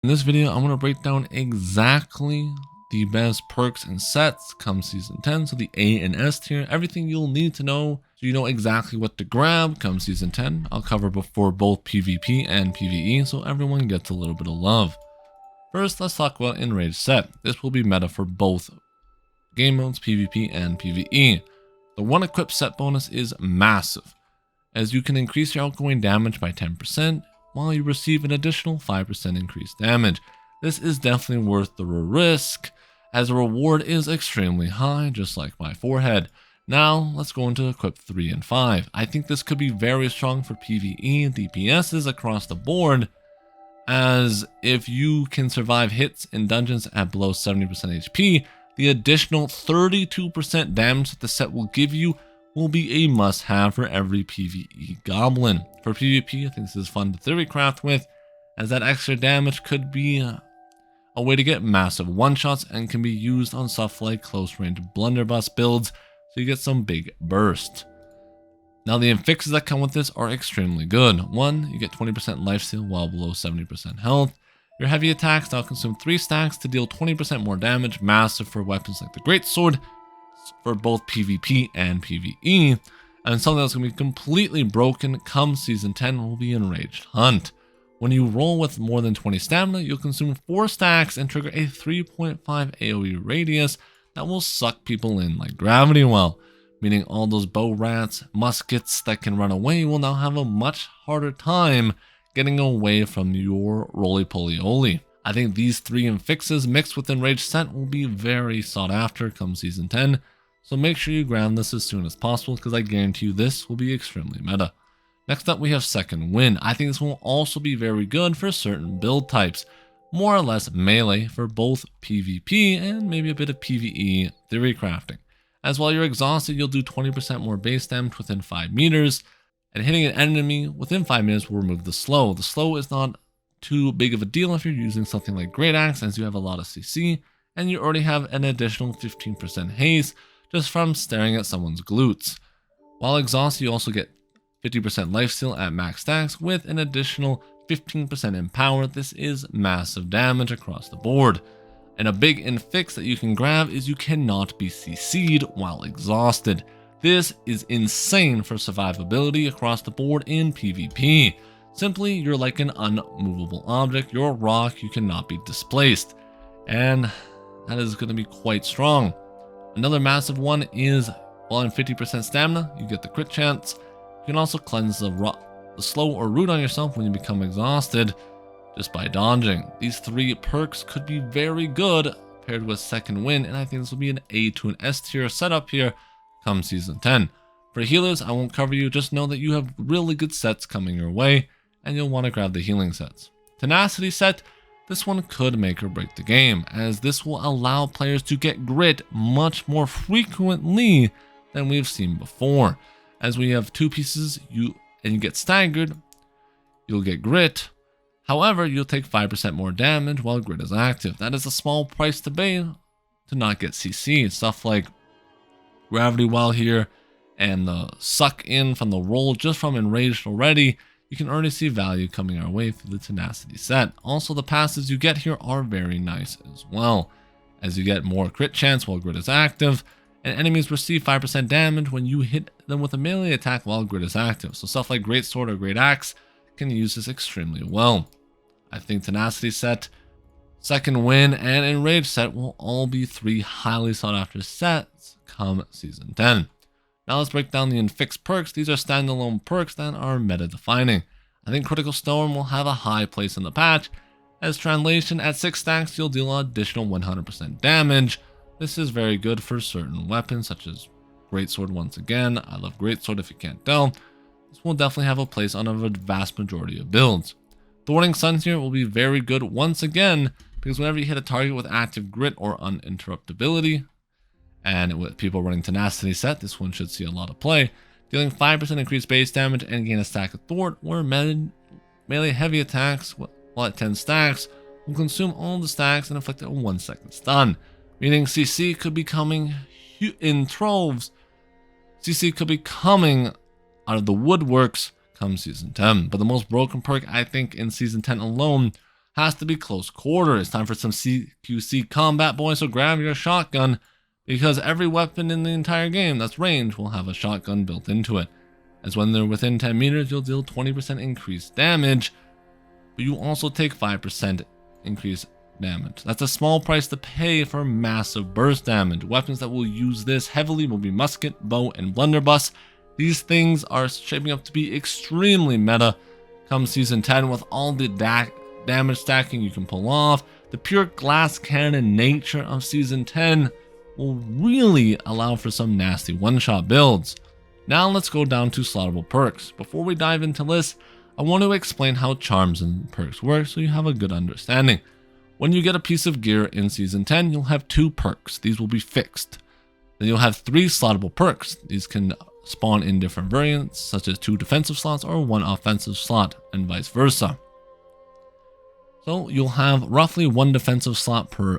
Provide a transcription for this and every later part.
In this video, I'm going to break down exactly the best perks and sets come Season 10, so the A and S tier, everything you'll need to know so you know exactly what to grab come Season 10. I'll cover before both PvP and PvE so everyone gets a little bit of love. First, let's talk about Enrage set. This will be meta for both game modes, PvP and PvE. The one equipped set bonus is massive, as you can increase your outgoing damage by 10%, while you receive an additional 5% increased damage. This is definitely worth the risk, as the reward is extremely high, just like my forehead. Now, let's go into equip 3 and 5. I think this could be very strong for PvE DPSs across the board, as if you can survive hits in dungeons at below 70% HP, the additional 32% damage that the set will give you will be a must-have for every PvE goblin. For PvP, I think this is fun to theory craft with, as that extra damage could be a way to get massive one-shots and can be used on stuff like close-range blunderbuss builds, so you get some big burst. Now, the infixes that come with this are extremely good. 1, you get 20% lifesteal while below 70% health. Your heavy attacks now consume 3 stacks to deal 20% more damage, massive for weapons like the Greatsword, for both PvP and PvE, and something that's going to be completely broken come Season 10 will be Enraged Hunt. When you roll with more than 20 stamina, you'll consume 4 stacks and trigger a 3.5 AoE radius that will suck people in like gravity well, meaning all those bow rats, muskets that can run away will now have a much harder time getting away from your roly-poly-oly. I think these 3 infixes mixed with Enraged set will be very sought after come Season 10, so make sure you grab this as soon as possible, because I guarantee you this will be extremely meta. Next up, we have Second Wind. I think this will also be very good for certain build types, more or less melee for both PvP and maybe a bit of PvE theory crafting. As while you're exhausted, you'll do 20% more base damage within 5 meters, and hitting an enemy within 5 minutes will remove the slow. The slow is not too big of a deal if you're using something like Great Axe, as you have a lot of CC, and you already have an additional 15% haste just from staring at someone's glutes. While exhausted, you also get 50% lifesteal at max stacks with an additional 15% in power. This is massive damage across the board. And a big infix that you can grab is you cannot be CC'd while exhausted. This is insane for survivability across the board in PvP. Simply, you're like an unmovable object. You're a rock, you cannot be displaced. And that is going to be quite strong. Another massive one is, while in 50% stamina, you get the crit chance. You can also cleanse the slow or root on yourself when you become exhausted just by dodging. These 3 perks could be very good paired with Second Wind, and I think this will be an A to an S tier setup here come Season 10. For healers, I won't cover you, just know that you have really good sets coming your way, and you'll want to grab the healing sets. Tenacity set, this one could make or break the game, as this will allow players to get grit much more frequently than we've seen before. As we have 2 pieces and you get staggered, you'll get grit. However, you'll take 5% more damage while grit is active. That is a small price to pay to not get CC. Stuff like Gravity Well here and the suck in from the roll just from Enraged already, you can already see value coming our way through the Tenacity set. Also, the passives you get here are very nice as well, as you get more crit chance while grit is active, and enemies receive 5% damage when you hit them with a melee attack while grit is active. So stuff like Greatsword or Great Axe can use this extremely well. I think Tenacity set, Second Wind, and Enraged set will all be 3 highly sought after sets come Season 10. Now let's break down the infix perks. These are standalone perks that are meta defining. I think Critical Storm will have a high place in the patch, as translation at 6 stacks you'll deal additional 100% damage. This is very good for certain weapons such as Greatsword. Once again, I love Greatsword if you can't tell. This will definitely have a place on a vast majority of builds. Thwarting Suns here will be very good once again, because whenever you hit a target with active grit or uninterruptibility, and with people running Tenacity set, this one should see a lot of play, dealing 5% increased base damage and gain a stack of thwart, or melee heavy attacks while at 10 stacks will consume all the stacks and inflict a 1-second stun, meaning CC could be coming in troves. CC could be coming out of the woodworks come Season 10. But the most broken perk, I think, in Season 10 alone has to be close quarter. It's time for some CQC combat, boys, so grab your shotgun, because every weapon in the entire game that's range will have a shotgun built into it. As when they're within 10 meters, you'll deal 20% increased damage, but you also take 5% increased damage. That's a small price to pay for massive burst damage. Weapons that will use this heavily will be musket, bow, and blunderbuss. These things are shaping up to be extremely meta come Season 10 with all the damage stacking you can pull off. The pure glass cannon nature of Season 10 will really allow for some nasty one-shot builds. Now let's go down to slottable perks. Before we dive into this, I want to explain how charms and perks work so you have a good understanding. When you get a piece of gear in Season 10, you'll have 2 perks. These will be fixed. Then you'll have 3 slottable perks. These can spawn in different variants, such as 2 defensive slots or 1 offensive slot, and vice versa. So you'll have roughly 1 defensive slot per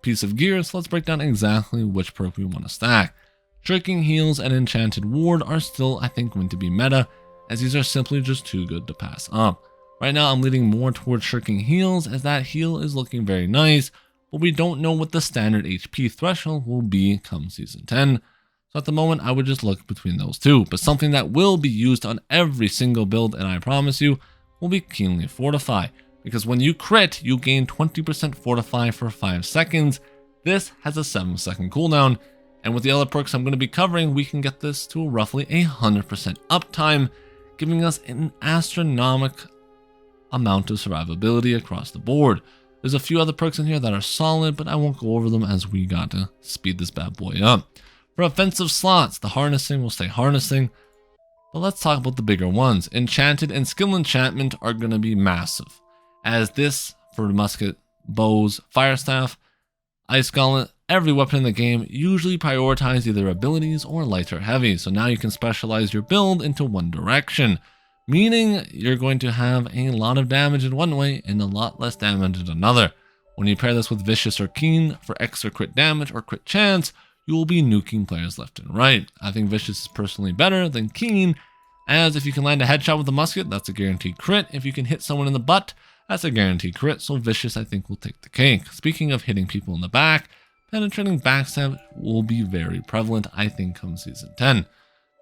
piece of gear, so let's break down exactly which perk we want to stack. Shrinking Heals and Enchanted Ward are still, I think, going to be meta, as these are simply just too good to pass up. Right now I'm leaning more towards Shrinking Heals, as that heal is looking very nice, but we don't know what the standard HP threshold will be come Season 10. So at the moment I would just look between those 2, but something that will be used on every single build, and I promise you, will be Keenly Fortify. Because when you crit, you gain 20% Fortify for 5 seconds. This has a 7-second cooldown, and with the other perks I'm going to be covering, we can get this to roughly 100% uptime, giving us an astronomical amount of survivability across the board. There's a few other perks in here that are solid, but I won't go over them as we got to speed this bad boy up. For offensive slots, the harnessing will stay harnessing, but let's talk about the bigger ones. Enchanted and skill enchantment are going to be massive, as this, for musket, bows, fire staff, ice gauntlet, every weapon in the game usually prioritize either abilities or light or heavy, so now you can specialize your build into one direction, meaning you're going to have a lot of damage in one way and a lot less damage in another. When you pair this with Vicious or Keen for extra crit damage or crit chance, you will be nuking players left and right. I think Vicious is personally better than Keen, as if you can land a headshot with a musket, that's a guaranteed crit. If you can hit someone in the butt, that's a guaranteed crit, so Vicious I think will take the cake. Speaking of hitting people in the back, penetrating backstab will be very prevalent, I think, come Season 10.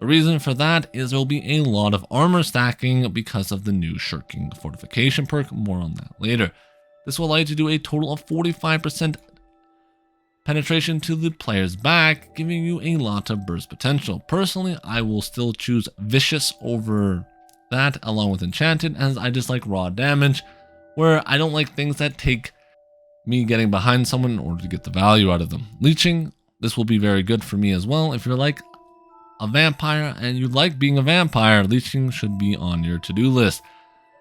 The reason for that is there will be a lot of armor stacking because of the new Shirking Fortification perk, more on that later. This will allow you to do a total of 45% penetration to the player's back, giving you a lot of burst potential. Personally, I will still choose Vicious over that, along with Enchanted, as I just like raw damage, where I don't like things that take me getting behind someone in order to get the value out of them. Leeching, this will be very good for me as well. If you're like a vampire and you like being a vampire, leeching should be on your to-do list,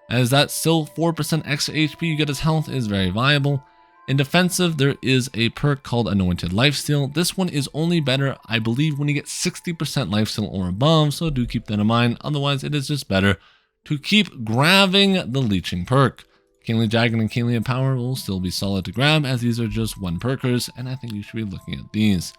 as that still 4% extra HP you get as health is very viable. In defensive, there is a perk called Anointed Lifesteal. This one is only better, I believe, when you get 60% lifesteal or above, so do keep that in mind. Otherwise, it is just better to keep grabbing the Leeching perk. Kingly Dragon and Kingly Empower will still be solid to grab, as these are just 1 perkers, and I think you should be looking at these.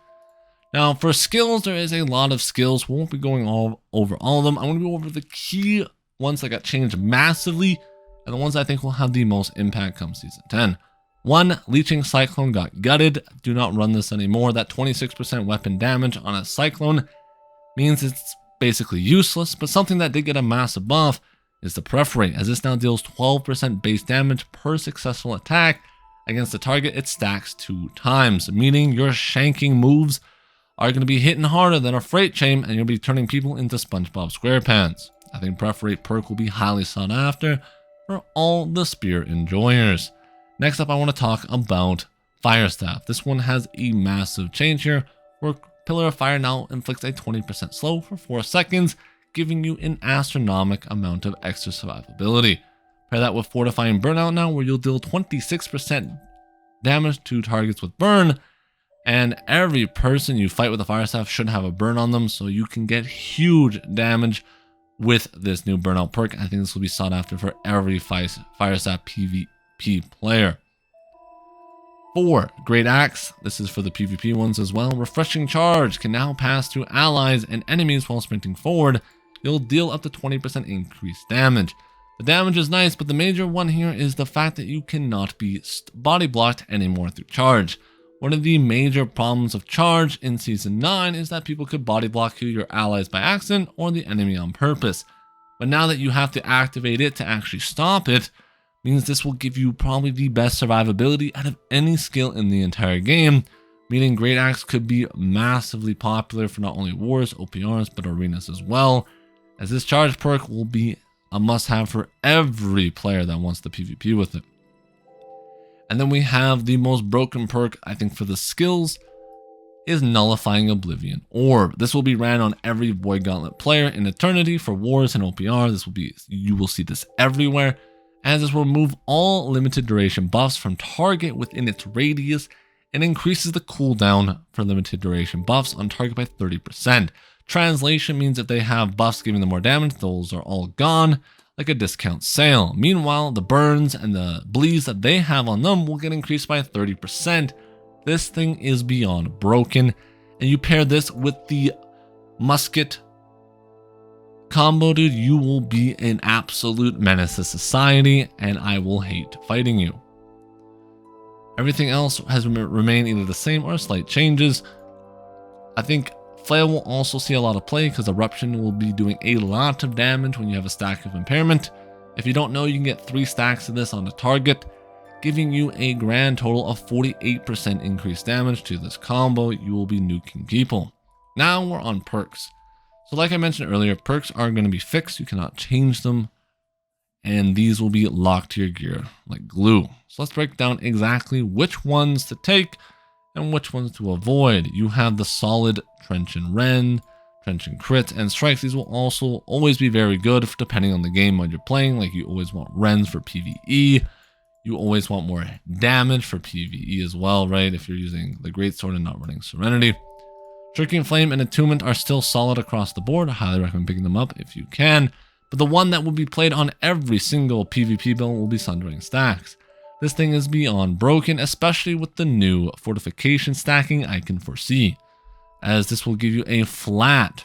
Now, for skills, there is a lot of skills. We won't be going over all of them. I want to go over the key ones that got changed massively, and the ones I think will have the most impact come Season 10. 1. Leeching Cyclone got gutted. Do not run this anymore. That 26% weapon damage on a Cyclone means it's basically useless, but something that did get a massive buff is the Perforate, as this now deals 12% base damage per successful attack against the target it stacks 2 times, meaning your shanking moves are going to be hitting harder than a freight train, and you'll be turning people into SpongeBob SquarePants. I think Perforate perk will be highly sought after for all the spear enjoyers. Next up, I want to talk about Fire Staff. This one has a massive change here, where Pillar of Fire now inflicts a 20% slow for 4 seconds, giving you an astronomical amount of extra survivability. Pair that with Fortifying Burnout now, where you'll deal 26% damage to targets with burn, and every person you fight with a Fire Staff should have a burn on them, so you can get huge damage with this new Burnout perk. I think this will be sought after for every Fire Staff PvP player. 4. Great Axe. This is for the PvP ones as well. Refreshing Charge can now pass through allies and enemies while sprinting forward. You'll deal up to 20% increased damage. The damage is nice, but the major one here is the fact that you cannot be body blocked anymore through charge. One of the major problems of charge in Season 9 is that people could body block you, your allies by accident, or the enemy on purpose. But now that you have to activate it to actually stop it, means this will give you probably the best survivability out of any skill in the entire game, meaning Great Axe could be massively popular for not only wars, OPRs, but arenas as well, as this charge perk will be a must-have for every player that wants to PvP with it. And then we have the most broken perk, I think, for the skills is Nullifying Oblivion Orb. This will be ran on every Void Gauntlet player in Eternity for wars and OPR. You will see this everywhere, as this will remove all limited duration buffs from target within its radius and increases the cooldown for limited duration buffs on target by 30%. Translation means if they have buffs giving them more damage, those are all gone, like a discount sale. Meanwhile, the burns and the bleeds that they have on them will get increased by 30%. This thing is beyond broken, and you pair this with the musket combo, dude, you will be an absolute menace to society, and I will hate fighting you. Everything else has remained either the same or slight changes. I think Flail will also see a lot of play because Eruption will be doing a lot of damage when you have a stack of Impairment. If you don't know, you can get 3 stacks of this on the target, giving you a grand total of 48% increased damage to this combo. You will be nuking people. Now we're on perks. So like I mentioned earlier, perks are going to be fixed. You cannot change them, and these will be locked to your gear like glue. So let's break down exactly which ones to take and which ones to avoid. You have the solid Trench and Rend, Trench and Crit, and Strikes. These will also always be very good depending on the game mode you're playing. Like you always want Rends for PvE. You always want more damage for PvE as well, right? If you're using the Greatsword and not running Serenity. Shrinking Flame and Attunement are still solid across the board. I highly recommend picking them up if you can. But the one that will be played on every single PvP build will be Sundering Stacks. This thing is beyond broken, especially with the new fortification stacking I can foresee, as this will give you a flat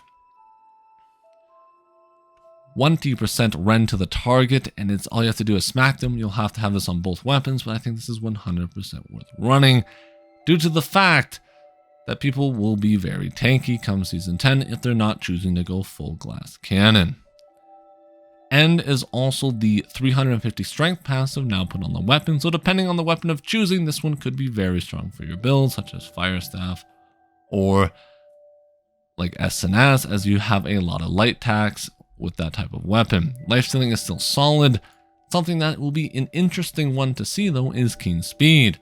20% rend to the target, and it's all you have to do is smack them. You'll have to have this on both weapons, but I think this is 100% worth running due to the fact that people will be very tanky come Season 10 if they're not choosing to go full glass cannon. End is also the 350 strength passive now put on the weapon, so depending on the weapon of choosing, this one could be very strong for your build, such as Fire Staff or like SNS, as you have a lot of light attacks with that type of weapon. Life stealing is still solid. Something that will be an interesting one to see though is Keen Speed,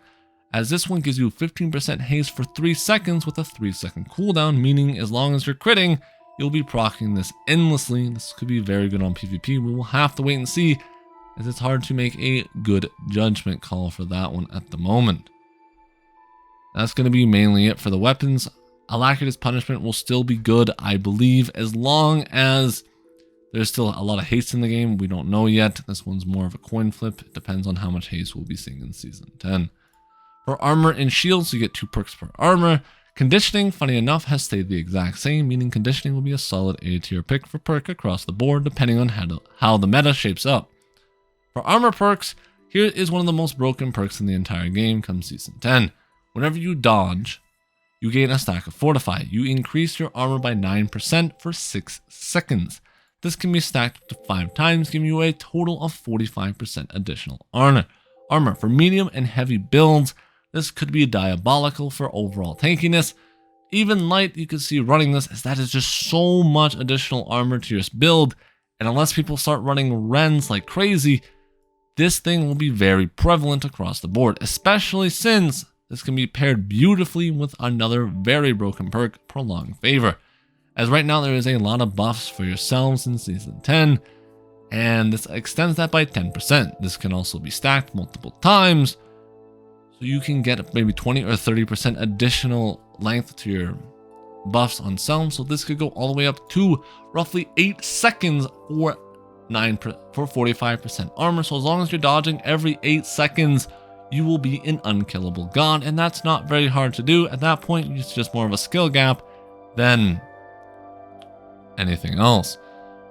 as this one gives you 15% haste for 3 seconds with a 3-second cooldown, meaning as long as you're critting, you'll be proccing this endlessly. This could be very good on PvP. We will have to wait and see, as it's hard to make a good judgment call for that one at the moment. That's going to be mainly it for the weapons. Alacrity's Punishment will still be good, I believe, as long as there's still a lot of haste in the game. We don't know yet. This one's more of a coin flip. It depends on how much haste we'll be seeing in Season 10. For armor and shields, you get 2 perks per armor. Conditioning, funny enough, has stayed the exact same, meaning conditioning will be a solid A tier pick for perk across the board, depending on how the meta shapes up. For armor perks, here is one of the most broken perks in the entire game come Season 10. Whenever you dodge, you gain a stack of Fortify. You increase your armor by 9% for 6 seconds. This can be stacked up to 5 times, giving you a total of 45% additional armor. For medium and heavy builds, this could be diabolical for overall tankiness. Even light, you can see running this, as that is just so much additional armor to your build, and unless people start running Rends like crazy, this thing will be very prevalent across the board, especially since this can be paired beautifully with another very broken perk, Prolonged Favor. As right now there is a lot of buffs for yourselves in Season 10, and this extends that by 10%. This can also be stacked multiple times, so you can get maybe 20 or 30% additional length to your buffs on selves. So this could go all the way up to roughly 8 seconds for 45% armor. So as long as you're dodging every 8 seconds, you will be an unkillable god, and that's not very hard to do. At that point, it's just more of a skill gap than anything else.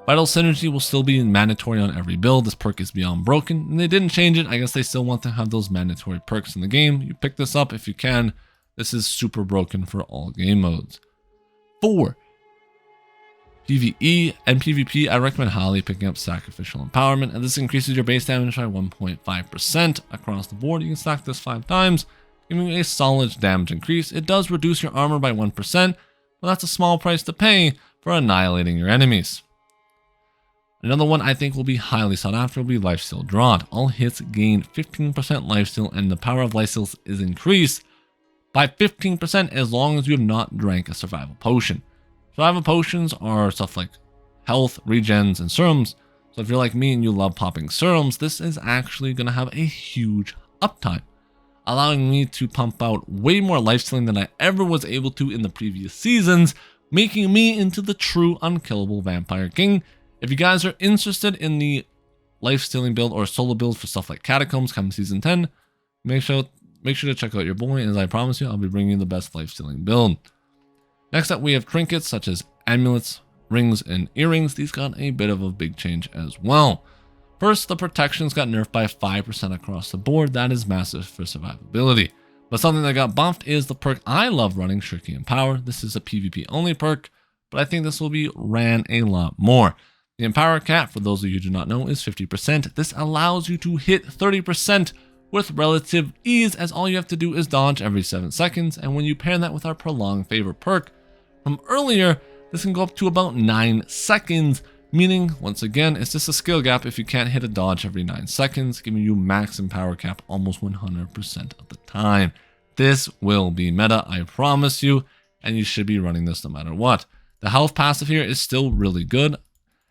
Vital Synergy will still be mandatory on every build. This perk is beyond broken, and they didn't change it. I guess they still want to have those mandatory perks in the game. You pick this up if you can. This is super broken for all game modes. 4. PvE and PvP, I recommend highly picking up Sacrificial Empowerment, and this increases your base damage by 1.5% across the board. You can stack this 5 times, giving you a solid damage increase. It does reduce your armor by 1%, but that's a small price to pay for annihilating your enemies. Another one I think will be highly sought after will be Lifesteal Drought. All hits gain 15% lifesteal, and the power of lifesteals is increased by 15% as long as you have not drank a survival potion. Survival potions are stuff like health, regens, and serums. So if you're like me and you love popping serums, this is actually going to have a huge uptime, allowing me to pump out way more lifestealing than I ever was able to in the previous seasons, making me into the true unkillable Vampire King. If you guys are interested in the lifestealing build or solo build for stuff like Catacombs come season 10, make sure to check out your boy, and as I promise you, I'll be bringing you the best lifestealing build. Next up, we have trinkets such as amulets, rings, and earrings. These got a bit of a big change as well. First, the protections got nerfed by 5% across the board. That is massive for survivability. But something that got buffed is the perk I love running, Shirky Empower. This is a PvP only perk, but I think this will be ran a lot more. The Empower cap, for those of you who do not know, is 50%. This allows you to hit 30% with relative ease, as all you have to do is dodge every 7 seconds. And when you pair that with our prolonged favor perk from earlier, this can go up to about 9 seconds, meaning, once again, it's just a skill gap if you can't hit a dodge every 9 seconds, giving you max Empower cap almost 100% of the time. This will be meta, I promise you, and you should be running this no matter what. The health passive here is still really good,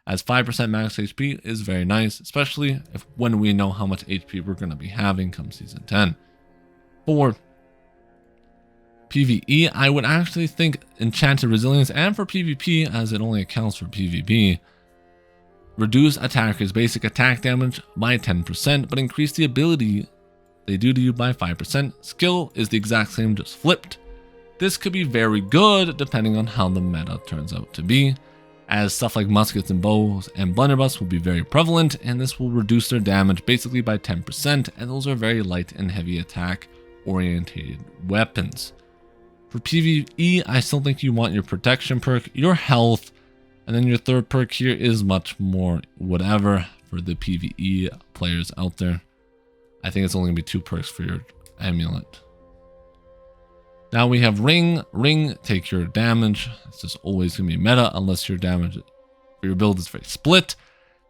as 5% max HP is very nice, especially when we know how much HP we're going to be having come season 10. For PvE, I would actually think Enchanted Resilience, and for PvP, as it only accounts for PvP, reduce attackers' basic attack damage by 10%, but increase the ability they do to you by 5%. Skill is the exact same, just flipped. This could be very good depending on how the meta turns out to be, as stuff like muskets and bows and blunderbuss will be very prevalent, and this will reduce their damage basically by 10%, and those are very light and heavy attack oriented weapons. For PvE, I still think you want your protection perk, your health, and then your third perk here is much more whatever for the PvE players out there. I think it's only going to be 2 perks for your amulet. Now we have ring. Ring, take your damage. It's just always going to be meta unless your damage for your build is very split.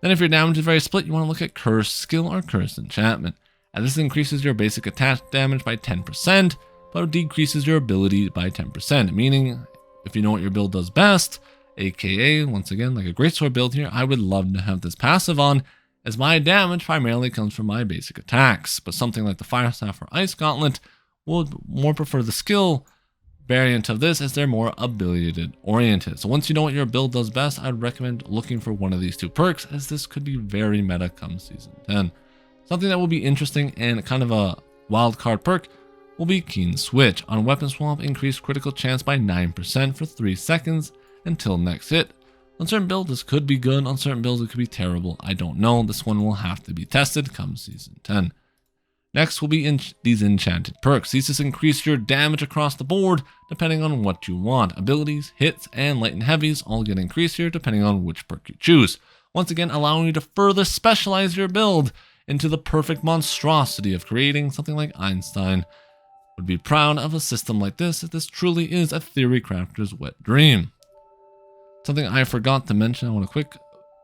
Then if your damage is very split, you want to look at Curse Skill or Curse Enchantment. And this increases your basic attack damage by 10%, but it decreases your ability by 10%. Meaning, if you know what your build does best, aka, once again, like a greatsword build here, I would love to have this passive on, as my damage primarily comes from my basic attacks. But something like the Fire Staff or Ice Gauntlet will more prefer the skill variant of this, as they're more ability oriented. So once you know what your build does best, I'd recommend looking for one of these 2 perks, as this could be very meta come season 10. Something that will be interesting and kind of a wild card perk will be Keen Switch. On weapon swap, increase critical chance by 9% for 3 seconds until next hit. On certain builds, this could be good. On certain builds, it could be terrible. I don't know. This one will have to be tested come season 10. Next will be these enchanted perks. These just increase your damage across the board depending on what you want. Abilities, hits, and light and heavies all get increased here depending on which perk you choose. Once again, allowing you to further specialize your build into the perfect monstrosity of creating something like Einstein. Would be proud of a system like this, if this truly is a theory crafter's wet dream. Something I forgot to mention, I want to quickly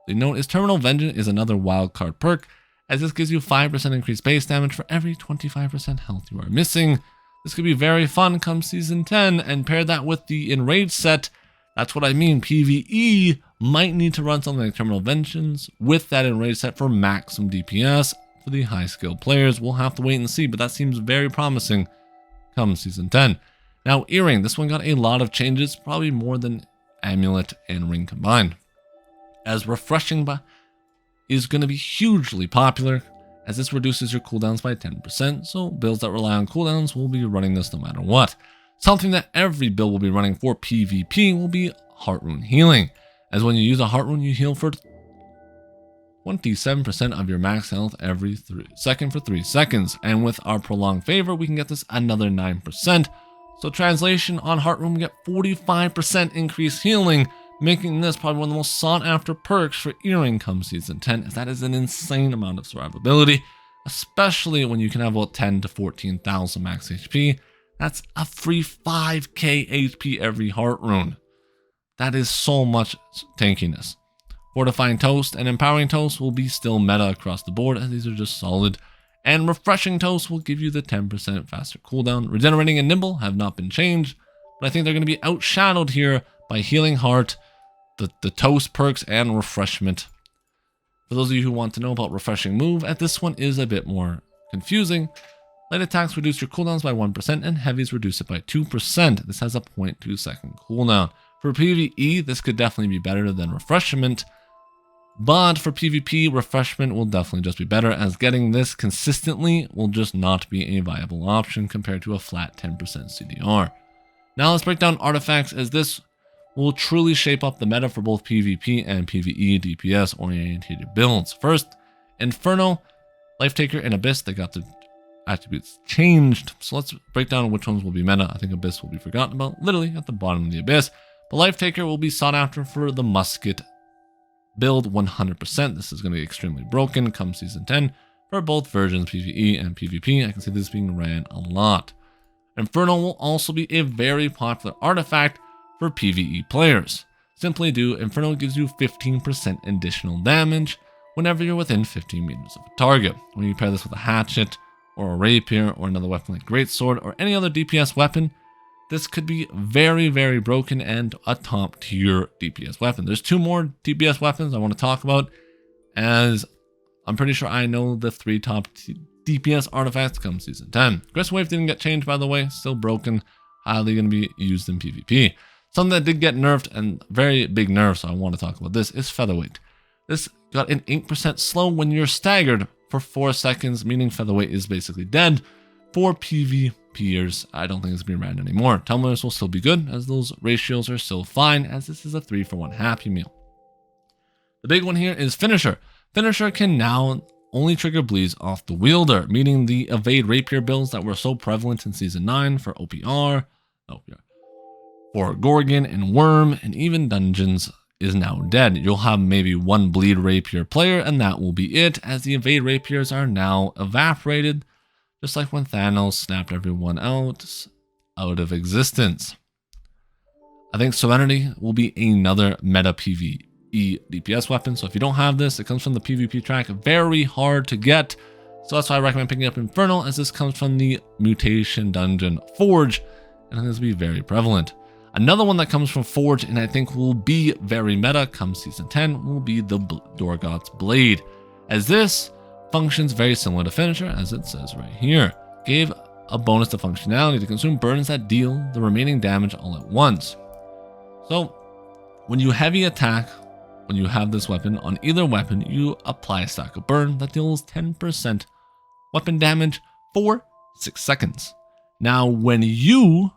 note, is Terminal Vengeance is another wildcard perk, as this gives you 5% increased base damage for every 25% health you are missing. This could be very fun come season 10, and pair that with the Enraged set. That's what I mean, PvE might need to run something like Terminal Vengeance with that Enraged set for maximum DPS. For the high skill players, we'll have to wait and see, but that seems very promising come season 10. Now Earring, this one got a lot of changes, probably more than Amulet and Ring combined, as Refreshing is going to be hugely popular, as this reduces your cooldowns by 10%, so builds that rely on cooldowns will be running this no matter what. Something that every build will be running for PvP will be Heart Rune healing, as when you use a Heart Rune, you heal for 27% of your max health every second for 3 seconds. And with our prolonged favor, we can get this another 9%. So translation, on Heart Rune, we get 45% increased healing, making this probably one of the most sought after perks for Earring come Season 10, as that is an insane amount of survivability, especially when you can have about 10 to 14,000 max HP. That's a free 5k HP every Heart Rune. That is so much tankiness. Fortifying Toast and Empowering Toast will be still meta across the board, as these are just solid. And Refreshing Toast will give you the 10% faster cooldown. Regenerating and Nimble have not been changed, but I think they're going to be outshadowed here by Healing Heart, the Toast perks, and Refreshment. For those of you who want to know about Refreshing Move, this one is a bit more confusing. Light attacks reduce your cooldowns by 1%, and heavies reduce it by 2%. This has a 0.2 second cooldown. For PvE, this could definitely be better than Refreshment, but for PvP, Refreshment will definitely just be better, as getting this consistently will just not be a viable option compared to a flat 10% CDR. Now let's break down artifacts, as this will truly shape up the meta for both PvP and PvE DPS oriented builds. First, Inferno, Life Taker, and Abyss, they got the attributes changed. So let's break down which ones will be meta. I think Abyss will be forgotten about, literally at the bottom of the Abyss. But Life Taker will be sought after for the musket build 100%. This is going to be extremely broken come Season 10 for both versions, PvE and PvP. I can see this being ran a lot. Inferno will also be a very popular artifact for PvE players. Simply do, Inferno gives you 15% additional damage whenever you're within 15 meters of a target. When you pair this with a hatchet, or a rapier, or another weapon like Greatsword, or any other DPS weapon, this could be very, very broken and a top tier DPS weapon. There's 2 more DPS weapons I want to talk about, as I'm pretty sure I know the 3 top DPS artifacts come Season 10. Aggressive Wave didn't get changed, by the way, still broken, highly going to be used in PvP. Something that did get nerfed, and very big nerf, so I want to talk about this, is Featherweight. This got an 8% slow when you're staggered for 4 seconds, meaning Featherweight is basically dead. For PvPers, I don't think it's being ran anymore. Tumblers will still be good, as those ratios are still fine, as this is a 3-for-1 Happy Meal. The big one here is Finisher. Finisher can now only trigger bleeds off the wielder, meaning the evade rapier builds that were so prevalent in Season 9 for for Gorgon and Worm, and even Dungeons, is now dead. You'll have maybe 1 bleed rapier player, and that will be it, as the evade rapiers are now evaporated, just like when Thanos snapped everyone out of existence. I think Serenity will be another meta PvE DPS weapon, so if you don't have this, it comes from the PvP track, very hard to get, so that's why I recommend picking up Infernal, as this comes from the Mutation Dungeon Forge, and this will be very prevalent. Another one that comes from Forge, and I think will be very meta come Season 10, will be the Dorgoth's Blade, as this functions very similar to Finisher, as it says right here. Gave a bonus to functionality to consume burdens that deal the remaining damage all at once. So when you heavy attack, when you have this weapon on either weapon, you apply a stack of burn that deals 10% weapon damage for 6 seconds. Now when you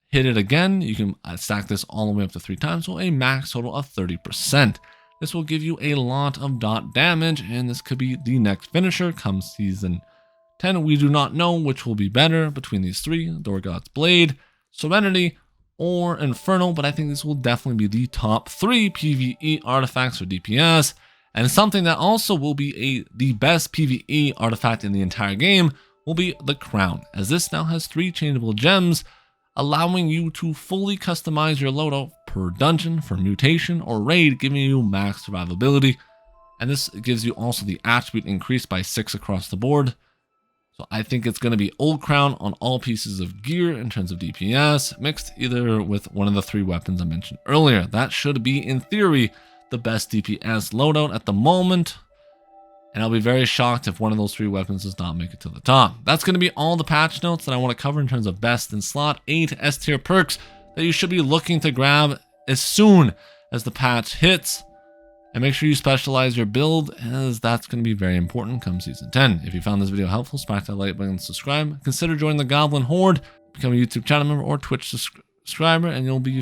hit it again, you can stack this all the way up to 3 times, so a max total of 30%. This will give you a lot of dot damage, and this could be the next finisher come Season 10. We do not know which will be better between these 3, Dorgoth's Blade, Serenity, or Inferno, but I think this will definitely be the top 3 PvE artifacts for DPS, and something that also will be the best PvE artifact in the entire game will be the Crown, as this now has 3 changeable gems, allowing you to fully customize your loadout per dungeon for mutation or raid, giving you max survivability. And this gives you also the attribute increase by 6 across the board. So I think it's going to be Old Crown on all pieces of gear in terms of DPS, mixed either with one of the 3 weapons I mentioned earlier. That should be, in theory, the best DPS loadout at the moment. And I'll be very shocked if one of those 3 weapons does not make it to the top. That's going to be all the patch notes that I want to cover in terms of best in slot 8 S tier perks that you should be looking to grab as soon as the patch hits. And make sure you specialize your build, as that's going to be very important come Season 10. If you found this video helpful, smash that like button and subscribe. Consider joining the Goblin Horde, become a YouTube channel member or Twitch subscriber, and you'll be